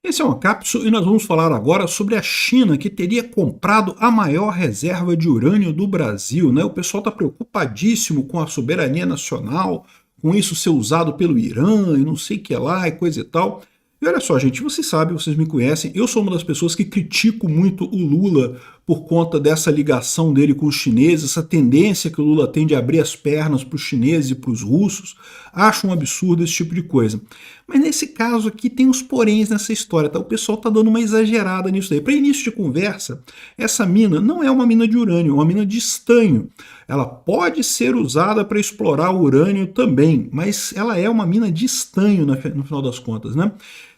Esse é uma cápsula e nós vamos falar agora sobre a China, que teria comprado a maior reserva de urânio do Brasil, né? O pessoal está preocupadíssimo com a soberania nacional, com isso ser usado pelo Irã e não sei o que lá e coisa e tal. E olha só, gente, vocês sabem, vocês me conhecem, eu sou uma das pessoas que critico muito o Lula por conta dessa ligação dele com os chineses, essa tendência que o Lula tem de abrir as pernas para os chineses e para os russos. Acho um absurdo esse tipo de coisa. Mas nesse caso aqui tem uns poréns nessa história, tá? O pessoal tá dando uma exagerada nisso aí. Para início de conversa, essa mina não é uma mina de urânio, é uma mina de estanho. Ela pode ser usada para explorar o urânio também, mas ela é uma mina de estanho no final das contas, né?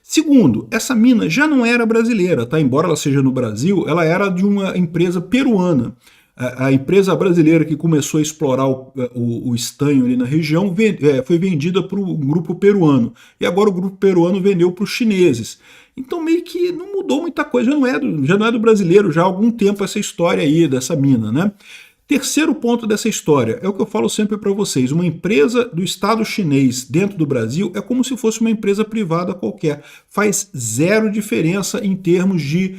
Segundo, essa mina já não era brasileira, tá? Embora ela seja no Brasil, ela era de uma empresa peruana. A empresa brasileira que começou a explorar o estanho ali na região foi vendida para um grupo peruano. E agora o grupo peruano vendeu para os chineses. Então meio que não mudou muita coisa, já não é do brasileiro já há algum tempo essa história aí dessa mina, né? Terceiro ponto dessa história é o que eu falo sempre para vocês: uma empresa do Estado chinês dentro do Brasil é como se fosse uma empresa privada qualquer. Faz zero diferença em termos de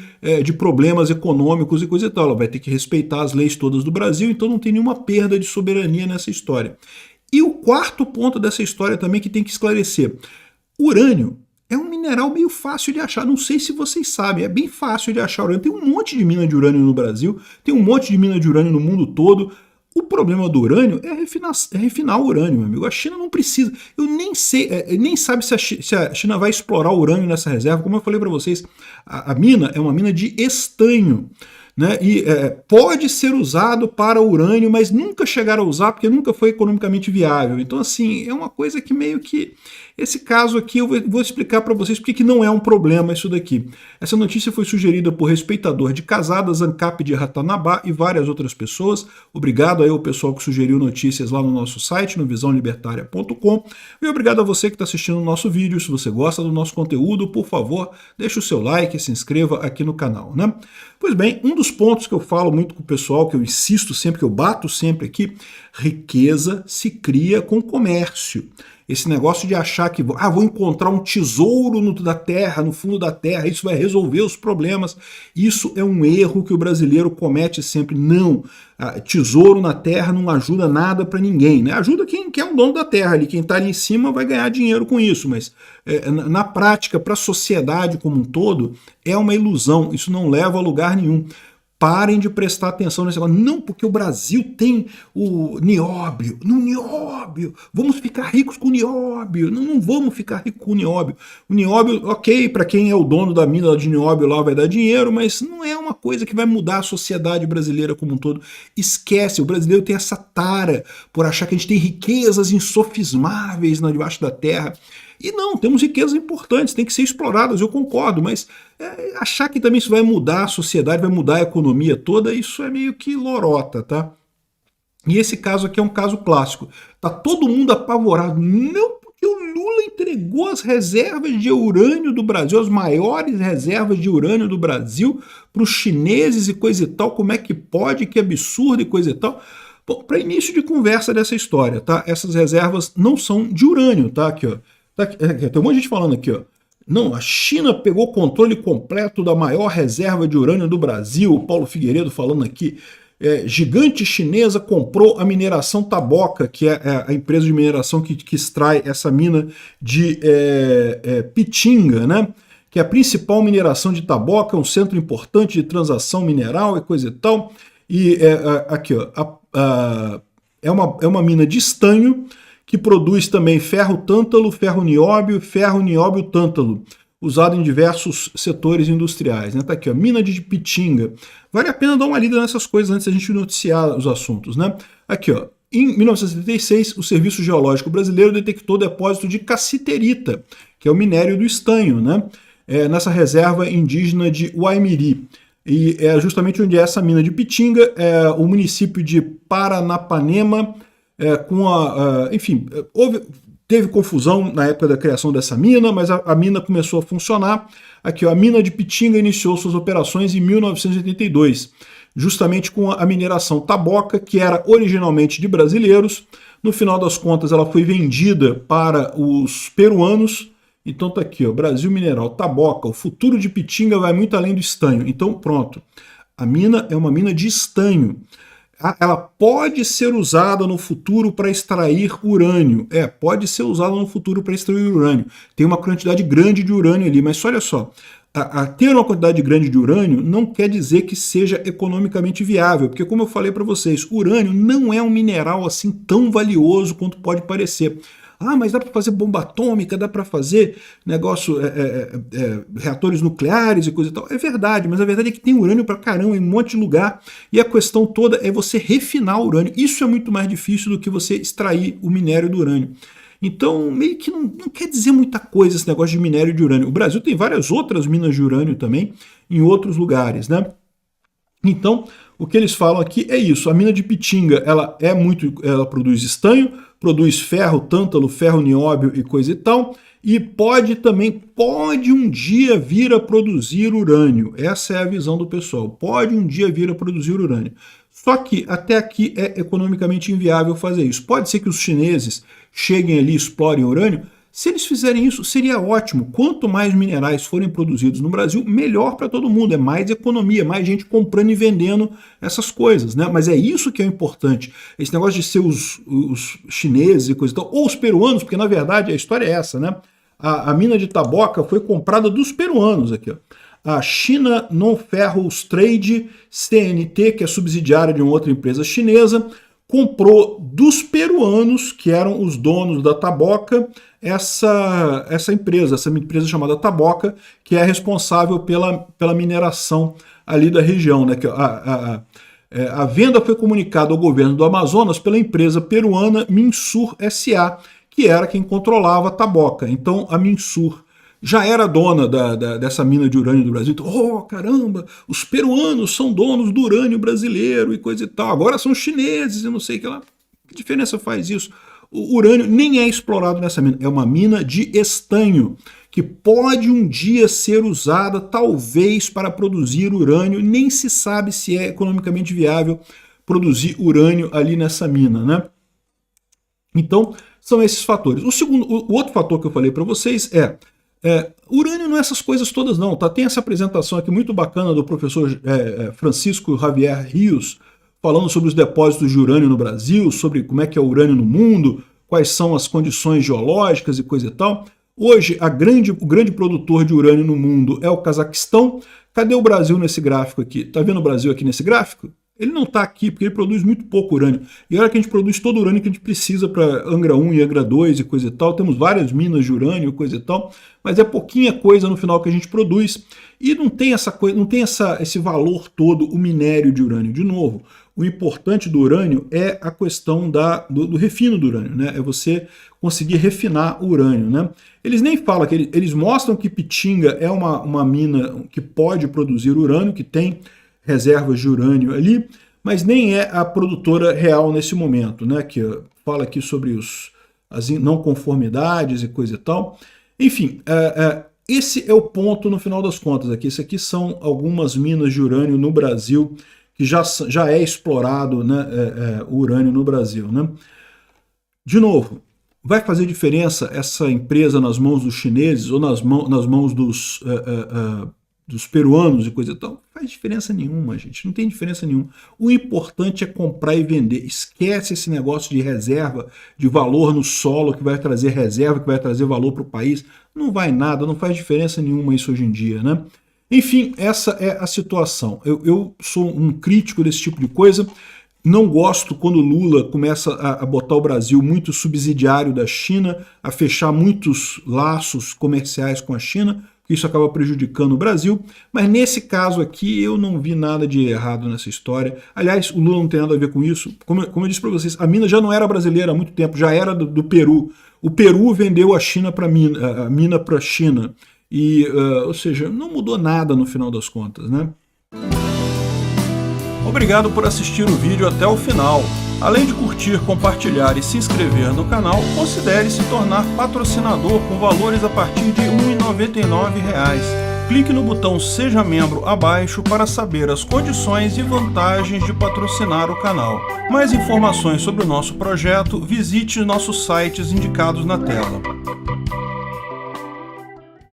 problemas econômicos e coisa e tal. Ela vai ter que respeitar as leis todas do Brasil, então não tem nenhuma perda de soberania nessa história. E o quarto ponto dessa história também que tem que esclarecer: urânio é um mineral meio fácil de achar, não sei se vocês sabem, é bem fácil de achar urânio. Tem um monte de mina de urânio no Brasil, tem um monte de mina de urânio no mundo todo. O problema do urânio é refinar o urânio, meu amigo. A China não precisa. Eu nem sei, nem sabe se a China vai explorar o urânio nessa reserva. Como eu falei para vocês, a mina é uma mina de estanho, né? E pode ser usado para urânio, mas nunca chegaram a usar porque nunca foi economicamente viável. Então, assim, é uma coisa que meio que... Esse caso aqui eu vou explicar para vocês porque que não é um problema isso daqui. Essa notícia foi sugerida por respeitador de Casadas, ANCAP de Ratanabá e várias outras pessoas. Obrigado aí ao pessoal que sugeriu notícias lá no nosso site, no visãolibertaria.com. E obrigado a você que está assistindo o nosso vídeo. Se você gosta do nosso conteúdo, por favor, deixe o seu like e se inscreva aqui no canal, né? Pois bem, um dos pontos que eu falo muito com o pessoal, que eu insisto sempre, que eu bato sempre aqui: riqueza se cria com comércio. Esse negócio de achar que vou encontrar um tesouro da terra, no fundo da terra, isso vai resolver os problemas. Isso é um erro que o brasileiro comete sempre. Não, tesouro na terra não ajuda nada para ninguém, né? Ajuda quem é o dono da terra ali, quem está ali em cima vai ganhar dinheiro com isso, mas na prática, para a sociedade como um todo, é uma ilusão. Isso não leva a lugar nenhum. Parem de prestar atenção nesse negócio. Não, porque o Brasil tem o nióbio. No nióbio. Vamos ficar ricos com o nióbio. Não, não vamos ficar ricos com o nióbio. O nióbio, ok, para quem é o dono da mina de nióbio lá vai dar dinheiro, mas não é uma coisa que vai mudar a sociedade brasileira como um todo. Esquece, o brasileiro tem essa tara por achar que a gente tem riquezas insofismáveis debaixo da terra. E não, temos riquezas importantes, tem que ser exploradas, eu concordo, mas achar que também isso vai mudar a sociedade, vai mudar a economia toda, isso é meio que lorota, tá? E esse caso aqui é um caso clássico. Tá todo mundo apavorado. Não, porque o Lula entregou as reservas de urânio do Brasil, as maiores reservas de urânio do Brasil, para os chineses e coisa e tal. Como é que pode? Que absurdo e coisa e tal. Bom, para início de conversa dessa história, tá? Essas reservas não são de urânio, tá? Aqui, ó. Tem um monte de gente falando aqui, ó. Não, a China pegou controle completo da maior reserva de urânio do Brasil. O Paulo Figueiredo falando aqui. Gigante chinesa comprou a mineração Taboca, que é a empresa de mineração que extrai essa mina de Pitinga, né? Que é a principal mineração de Taboca, um centro importante de transação mineral e coisa e tal. E aqui, ó, é uma mina de estanho que produz também ferro-tântalo, ferro-nióbio-tântalo, usado em diversos setores industriais. Né? Tá aqui, ó, mina de Pitinga. Vale a pena dar uma lida nessas coisas antes da gente noticiar os assuntos. Né? Aqui, ó, em 1976, o Serviço Geológico Brasileiro detectou depósito de cassiterita, que é o minério do estanho, né? Nessa reserva indígena de Uaimiri. E é justamente onde é essa mina de Pitinga, o município de Paranapanema, enfim, teve confusão na época da criação dessa mina, mas a mina começou a funcionar. Aqui, ó, a mina de Pitinga iniciou suas operações em 1982, justamente com a mineração Taboca, que era originalmente de brasileiros. No final das contas, ela foi vendida para os peruanos, Então tá aqui, ó, Brasil Mineral, Taboca, o futuro de Pitinga vai muito além do estanho. Então pronto, a mina é uma mina de estanho. Ela pode ser usada no futuro para extrair urânio. Pode ser usada no futuro para extrair urânio. Tem uma quantidade grande de urânio ali, mas olha só, ter uma quantidade grande de urânio não quer dizer que seja economicamente viável, porque como eu falei para vocês, urânio não é um mineral assim tão valioso quanto pode parecer. Ah, mas dá para fazer bomba atômica, dá para fazer negócio, reatores nucleares e coisa e tal. É verdade, mas a verdade é que tem urânio para caramba em um monte de lugar, e a questão toda é você refinar o urânio. Isso é muito mais difícil do que você extrair o minério do urânio. Então, meio que não quer dizer muita coisa esse negócio de minério de urânio. O Brasil tem várias outras minas de urânio também, em outros lugares, né? Então, o que eles falam aqui é isso. A mina de Pitinga, ela produz estanho, produz ferro, tântalo, ferro, nióbio e coisa e tal, e pode um dia vir a produzir urânio. Essa é a visão do pessoal. Pode um dia vir a produzir urânio. Só que até aqui é economicamente inviável fazer isso. Pode ser que os chineses cheguem ali e explorem urânio. Se eles fizerem isso, seria ótimo. Quanto mais minerais forem produzidos no Brasil, melhor para todo mundo. É mais economia, mais gente comprando e vendendo essas coisas, né? Mas é isso que é importante. Esse negócio de ser os chineses e coisa e tal, ou os peruanos, porque na verdade a história é essa, né? A mina de Taboca foi comprada dos peruanos aqui, ó. A China Non-Ferrous Trade, CNT, que é subsidiária de uma outra empresa chinesa, comprou dos peruanos, que eram os donos da Taboca, essa empresa chamada Taboca, que é responsável pela mineração ali da região, né? A venda foi comunicada ao governo do Amazonas pela empresa peruana Minsur S.A., que era quem controlava a Taboca. Então a Minsur já era dona dessa mina de urânio do Brasil. Então, oh, caramba, os peruanos são donos do urânio brasileiro e coisa e tal. Agora são chineses e não sei o que lá. Que diferença faz isso? O urânio nem é explorado nessa mina. É uma mina de estanho, que pode um dia ser usada, talvez, para produzir urânio. Nem se sabe se é economicamente viável produzir urânio ali nessa mina, né? Então, são esses fatores. O outro fator que eu falei para vocês urânio não é essas coisas todas não, tá? Tem essa apresentação aqui muito bacana do professor Francisco Javier Rios, falando sobre os depósitos de urânio no Brasil, sobre como é que é o urânio no mundo, quais são as condições geológicas e coisa e tal. Hoje, o grande produtor de urânio no mundo é o Cazaquistão. Cadê o Brasil nesse gráfico aqui? Tá vendo o Brasil aqui nesse gráfico? Ele não está aqui porque ele produz muito pouco urânio. E olha que a gente produz todo o urânio que a gente precisa para Angra 1 e Angra 2 e coisa e tal. Temos várias minas de urânio e coisa e tal, mas é pouquinha coisa no final que a gente produz. E não tem essa coisa, não tem esse valor todo, o minério de urânio. De novo, o importante do urânio é a questão do refino do urânio, né? É você conseguir refinar o urânio, né? Eles nem falam, eles mostram que Pitinga é uma mina que pode produzir urânio, que tem reservas de urânio ali, mas nem é a produtora real nesse momento, né? Que fala aqui sobre as não conformidades e coisa e tal. Enfim, esse é o ponto no final das contas aqui. Esse aqui são algumas minas de urânio no Brasil, que já é explorado, né, o urânio no Brasil, né? De novo, vai fazer diferença essa empresa nas mãos dos chineses ou nas mãos dos peruanos e coisa e tal? Não faz diferença nenhuma, gente. Não tem diferença nenhuma. O importante é comprar e vender. Esquece esse negócio de reserva, de valor no solo, que vai trazer reserva, que vai trazer valor para o país. Não vai nada, não faz diferença nenhuma isso hoje em dia, né? Enfim, essa é a situação. Eu sou um crítico desse tipo de coisa. Não gosto quando Lula começa a botar o Brasil muito subsidiário da China, a fechar muitos laços comerciais com a China, que isso acaba prejudicando o Brasil, mas nesse caso aqui eu não vi nada de errado nessa história. Aliás, o Lula não tem nada a ver com isso. Como eu disse para vocês, a mina já não era brasileira há muito tempo, já era do Peru. O Peru vendeu a mina para a China. Ou seja, não mudou nada no final das contas, né? Obrigado por assistir o vídeo até o final. Além de curtir, compartilhar e se inscrever no canal, considere se tornar patrocinador com valores a partir de R$ 1,99. Clique no botão Seja Membro abaixo para saber as condições e vantagens de patrocinar o canal. Mais informações sobre o nosso projeto, visite nossos sites indicados na tela.